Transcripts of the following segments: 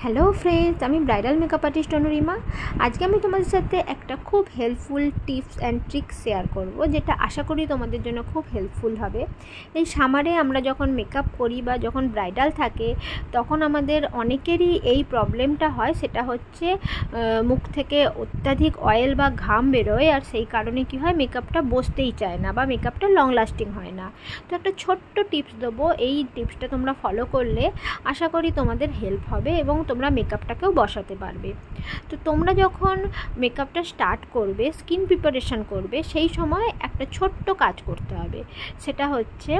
Hello friends, আমি bridal makeup artist অনুরিমা। আজকে আমি তোমাদের সাথে একটা খুব helpful tips and tricks share করব, যেটা আশা করি তোমাদের জন্য খুব হেল্পফুল হবে। এই সামারে আমরা যখন মেকআপ করি বা যখন ব্রাইডাল থাকে, তখন আমাদের অনেকেরই এই প্রবলেমটা হয়। সেটা হচ্ছে মুখ থেকে অত্যাধিক অয়েল বা ঘাম বেরোয়, আর সেই কারণে কি হয়, মেকআপটা বসতেই চায় না বা মেকআপটা লং লাস্টিং হয় না। তো একটা ছোট্ট টিপস দেবো, এই টিপসটা তোমরা ফলো করলে আশা করি তোমাদের হেল্প হবে এবং তোমরা মেকআপটাকেও বসাতে পারবে। তো তোমরা যখন মেকআপটা স্টার্ট করবে, স্কিন প্রিপারেশন করবে, সেই সময় একটা ছোট্ট কাজ করতে হবে। সেটা হচ্ছে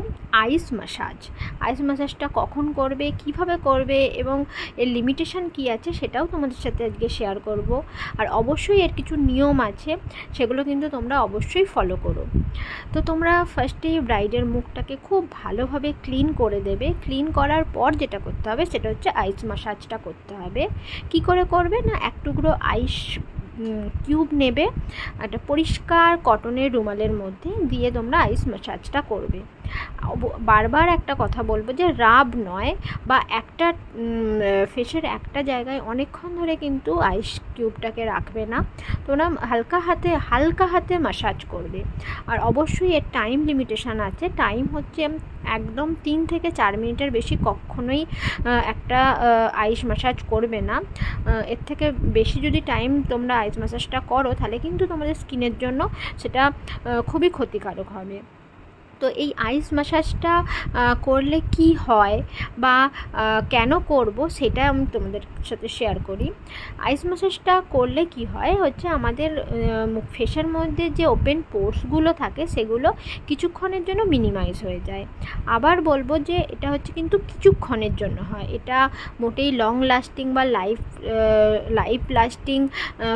আইস ম্যাসাজ। আইস ম্যাসাজটা কখন করবে, কিভাবে করবে এবং এর লিমিটেশন কী আছে সেটাও তোমাদের সাথে আজকে শেয়ার করব। আর অবশ্যই এর কিছু নিয়ম আছে, সেগুলো কিন্তু তোমরা অবশ্যই ফলো করো। তো তোমরা ফার্স্টেই ব্রাইডের মুখটাকে খুব ভালোভাবে ক্লিন করে দেবে। ক্লিন করার পর যেটা করতে হবে সেটা হচ্ছে আইস ম্যাসাজটা করতে হবে। কি করে করবে না, এক টুকরো আইস কিউব নেবে, একটা পরিষ্কার কটনের রুমালের মধ্যে দিয়ে তোমরা আইস ম্যাসাজটা করবে। বারবার একটা কথা বলবো যে রাব নয়, বা একটা ফেসের একটা জায়গায় অনেকক্ষণ ধরে কিন্তু আইস কিউবটাকে রাখবে না। তোমরা হালকা হাতে ম্যাসাজ করবে। আর অবশ্যই এর টাইম লিমিটেশান আছে। টাইম হচ্ছে একদম 3 থেকে 4 মিনিটের বেশি কখনোই একটা আইস ম্যাসাজ করবে না। এর থেকে বেশি যদি টাইম তোমরা আইস ম্যাসাজটা করো, তাহলে কিন্তু তোমাদের স্কিনের জন্য সেটা খুবই ক্ষতিকারক হবে। তো এই আইস ম্যাসাজটা করলে কি হয় বা কেন করব, সেটা আমি তোমাদের সাথে শেয়ার করি। আইস ম্যাসাজটা করলে কি হয় হচ্ছে, আমাদের ফেসের মধ্যে যে ওপেন পোর্সগুলো থাকে সেগুলো কিছুক্ষণের জন্য মিনিমাইজ হয়ে যায়। আবার বলবো যে এটা হচ্ছে কিন্তু কিছুক্ষণের জন্য হয়, এটা মোটেই লং লাস্টিং বা লাইফ লাস্টিং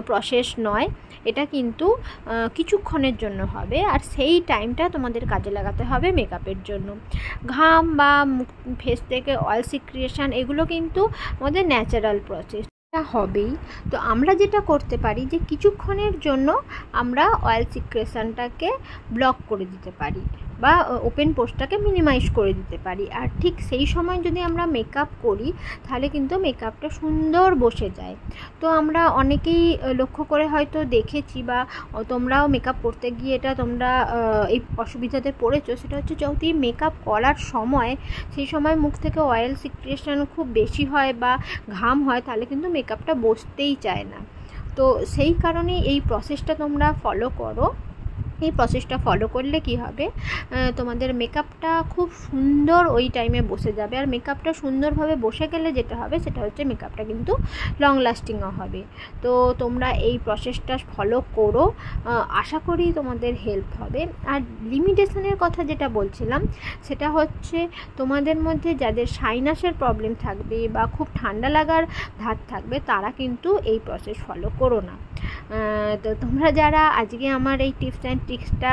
প্রসেস নয়। এটা কিন্তু কিছুক্ষণের জন্য হবে, আর সেই টাইমটা তোমাদের কাজে লাগাতে হবে মেকআপের জন্য। ঘাম বা ফেস থেকে অয়েল সিক্রিয়েশন, এগুলো কিন্তু আমাদের ন্যাচারাল প্রসেস হবেই। তো আমরা যেটা করতে পারি যে কিছুক্ষণের জন্য আমরা অয়েল সিক্রেশনটাকে ব্লক করে দিতে পারি বা ওপেন পোর্সটাকে মিনিমাইজ করে দিতে পারি। আর ঠিক সেই সময় যদি আমরা মেকআপ করি, তাহলে কিন্তু মেকআপটা সুন্দর বসে যায়। তো আমরা অনেকেই লক্ষ্য করে হয়তো দেখেছি, বা তোমরাও মেকআপ করতে গিয়ে এটা তোমরা এই অসুবিধাতে পড়েছো। সেটা হচ্ছে যদি মেকআপ করার সময় সেই সময় মুখ থেকে অয়েল সিক্রেশন খুব বেশি হয় বা ঘাম হয়, তাহলে কিন্তু মেকআপটা বসতেই চায় না। তো সেই কারণে এই প্রসেসটা তোমরা ফলো করো। এই প্রসেসটা ফলো করলে কি হবে, তোমাদের মেকআপটা খুব সুন্দর ওই টাইমে বসে যাবে। আর মেকআপটা সুন্দরভাবে বসে গেলে যেটা হবে সেটা হচ্ছে মেকআপটা কিন্তু লং লাস্টিংও হবে। তো তোমরা এই প্রসেসটা ফলো করো, আশা করি তোমাদের হেল্প হবে। আর লিমিটেশনের কথা যেটা বলছিলাম, সেটা হচ্ছে তোমাদের মধ্যে যাদের সাইনাসের প্রবলেম থাকবে বা খুব ঠান্ডা লাগার ধাত থাকবে, তারা কিন্তু এই প্রসেস ফলো করো না। তো তোমরা যারা আজকে আমার এই টিপস অ্যান্ড ট্রিক্সটা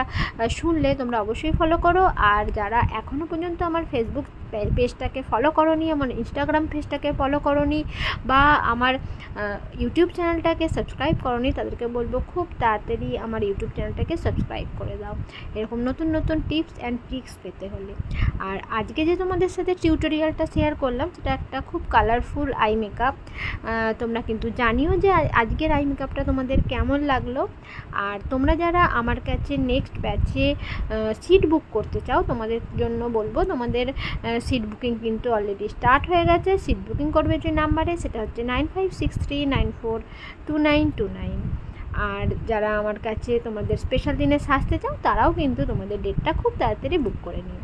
শুনলে, তোমরা অবশ্যই ফলো করো। আর যারা এখনও পর্যন্ত আমার ফেসবুক পেজটাকে ফলো করোনি, আমার ইনস্টাগ্রাম পেজটাকে ফলো করোনি, বা আমার ইউটিউব চ্যানেলটাকে সাবস্ক্রাইব করোনি, তাদেরকে বলবো খুব তাড়াতাড়ি আমার ইউটিউব চ্যানেলটাকে সাবস্ক্রাইব করে দাও, এরকম নতুন নতুন টিপস অ্যান্ড ট্রিক্স পেতে হলে। আর আজকে যে তোমাদের সাথে টিউটোরিয়ালটা শেয়ার করলাম, সেটা একটা খুব কালারফুল আই মেকআপ। তোমরা কিন্তু জানিও যে আজকের আই মেকআপটা তোমাদের কেমন লাগলো। আর তোমরা যারা আমার কাছে নেক্সট ব্যাচে সিট বুক করতে চাও, তোমাদের জন্য বলবো, তোমাদের সিট বুকিং কিন্তু অলরেডি স্টার্ট হয়ে গেছে। সিট বুকিং করবে যে নাম্বারে, সেটা হচ্ছে 9563942929। আর যারা আমার কাছে তোমাদের স্পেশাল দিনে সাজতে চাও, তারাও কিন্তু তোমাদের ডেটটা খুব তাড়াতাড়ি বুক করে নিও।